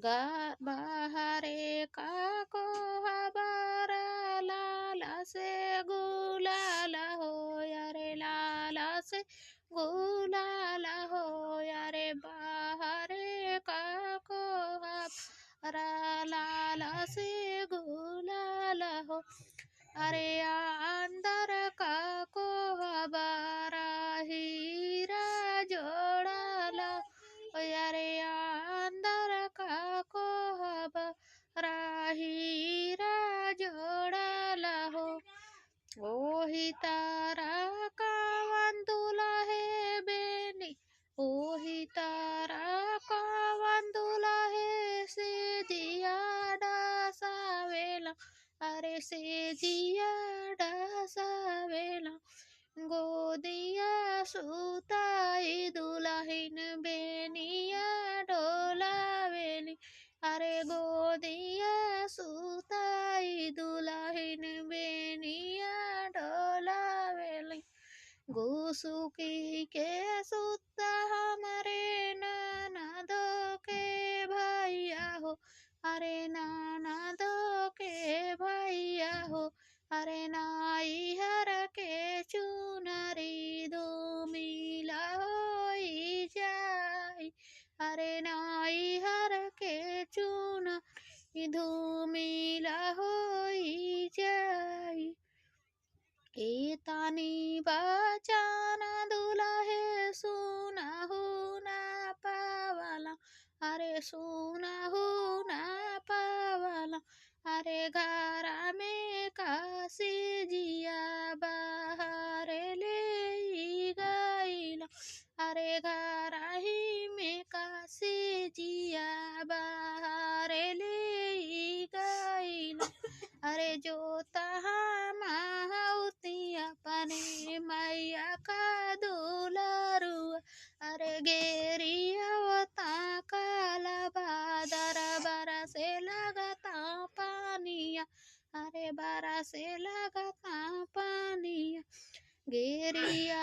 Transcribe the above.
बाहरे काको हबारा लाला से गुलाला हो यारे लाला से गुलाला हो यारे बाहरे काको हबारा लाला से गुलाला हो अरे अंदर काको हबारा हीरा जोड़ाला यारे अंदर काको राहीरा जोड़ाला हो ओही तारा कावन तुला है बेनी ओही तारा कावन तुला है से जिया डासावेला अरे से जिया डासावेला गोदिया सुताई दुल्हन बेनिया डोलावेली अरे गोदिया सुताई दुल्हन बेनिया डोलावेली घुसुकी के सुता हमारे ननदो के भैया हो अरे ननदो के भैया हो अरे नाई हर के चुनरी दो मिला होई जाई अरे नाई हर के चुनरी धूमिला होई जाई ए तानी बचाना दुल्हे सुना हो ना पावाला अरे सुना हो ना पावाला अरे घरा में काशी जिया बाहर ले गईला अरे घरा ही में काशी जिया बाहर ले गईला अरे जो तहा माहौती अपने मैया का दुलारुआ अरे गेरिया काला बादर बरा से लगता पानिया अरे बरा से लगता पानिया गेरिया